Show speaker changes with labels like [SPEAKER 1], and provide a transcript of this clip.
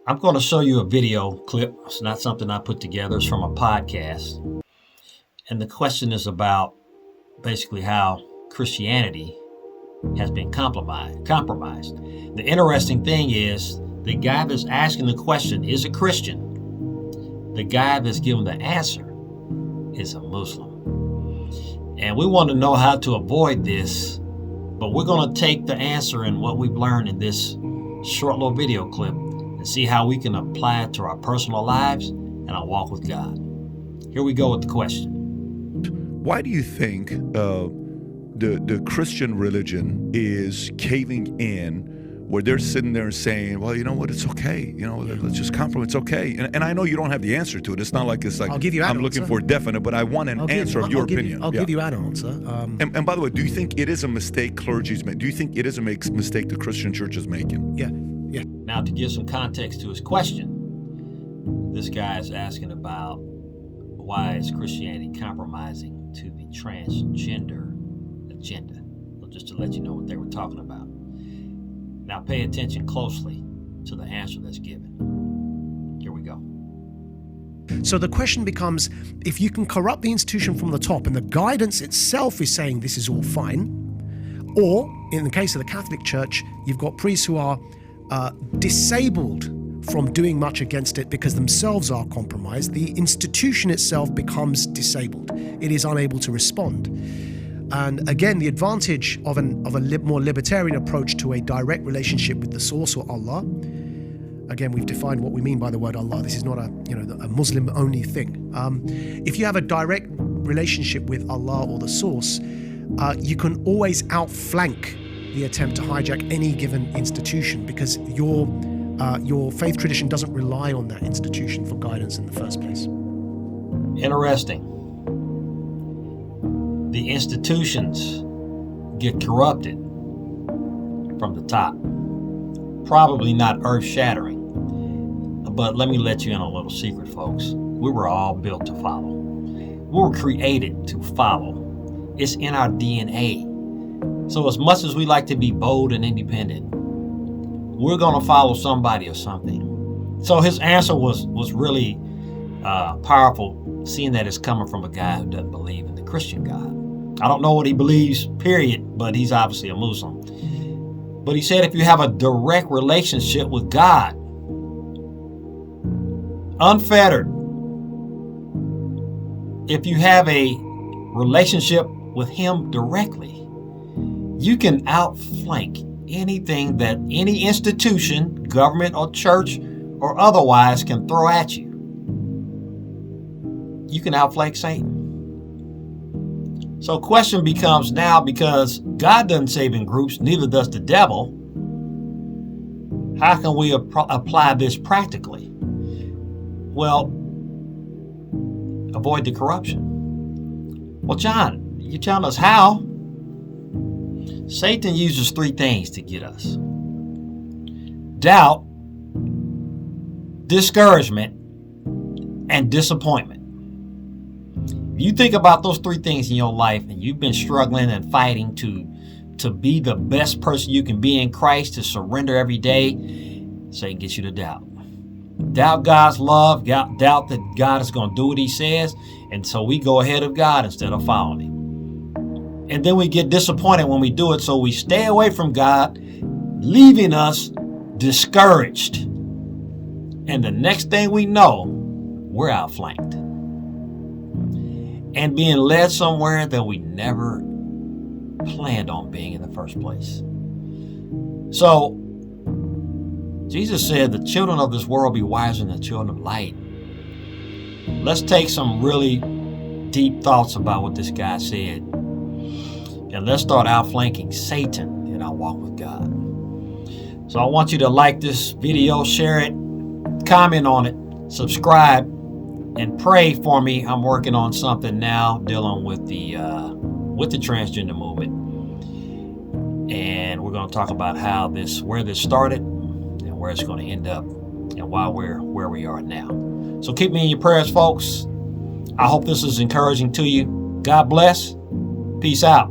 [SPEAKER 1] I'm going to show you a video clip. It's not something I put together. It's from a podcast. And the question is about basically how Christianity has been compromised. The interesting thing is the guy that's asking the question is a Christian. The guy that's giving the answer is a Muslim. And we want to know how to avoid this, but we're going to take the answer and what we've learned in this short little video clip and see how we can apply it to our personal lives and our walk with God. Here we go with the question.
[SPEAKER 2] Why do you think the Christian religion is caving in, where they're sitting there saying, well, you know what, it's okay. Let's just compromise. It's okay. And I know you don't have the answer to it. It's not like
[SPEAKER 3] I'll give you
[SPEAKER 2] I'm looking for a definite, but I want an answer of your opinion.
[SPEAKER 3] I'll give you an answer.
[SPEAKER 2] And by the way, do you think it is a mistake clergy's make? Do you think it is a mistake the Christian church is making?
[SPEAKER 3] Yeah.
[SPEAKER 1] Now, to give some context to his question, this guy is asking about why is Christianity compromising to the transgender agenda. So just to let you know what they were talking about. Now pay attention closely to the answer that's given. Here we go.
[SPEAKER 3] So the question becomes, if you can corrupt the institution from the top and the guidance itself is saying this is all fine, or in the case of the Catholic Church, you've got priests who are disabled from doing much against it because themselves are compromised, the institution itself becomes disabled. It is unable to respond. And again, the advantage of a more libertarian approach to a direct relationship with the source, or Allah. Again, we've defined what we mean by the word Allah. This is not a Muslim-only thing. If you have a direct relationship with Allah or the source, you can always outflank the attempt to hijack any given institution, because your faith tradition doesn't rely on that institution for guidance in the first place.
[SPEAKER 1] Interesting. The institutions get corrupted from the top. Probably not earth-shattering, but let me let you in a little secret, folks. We were all built to follow. We were created to follow. It's in our DNA. So as much as we like to be bold and independent, we're going to follow somebody or something. So his answer was really powerful, seeing that it's coming from a guy who doesn't believe in the Christian God. I don't know what he believes, period, but he's obviously a Muslim. But he said if you have a direct relationship with God, unfettered, if you have a relationship with him directly, you can outflank anything that any institution, government or church or otherwise can throw at you. You can outflank Satan. So question becomes now, because God doesn't save in groups, neither does the devil, how can we apply this practically? Well, avoid the corruption. Well, John, you're telling us how? Satan uses three things to get us: doubt, discouragement, and disappointment. You think about those three things in your life, and you've been struggling and fighting to be the best person you can be in Christ, to surrender every day. Satan gets you to doubt. Doubt God's love, doubt that God is going to do what he says, and so we go ahead of God instead of following him. And then we get disappointed when we do it, so we stay away from God, leaving us discouraged. And the next thing we know, we're outflanked and being led somewhere that we never planned on being in the first place. So Jesus said the children of this world be wiser than the children of light. Let's take some really deep thoughts about what this guy said, and let's start outflanking Satan in our walk with God. So I want you to like this video, share it, comment on it, subscribe, and pray for me. I'm working on something now dealing with the transgender movement, and we're going to talk about where this started and where it's going to end up, and why we're where we are now. So keep me in your prayers, folks. I hope this is encouraging to you. God bless. Peace out.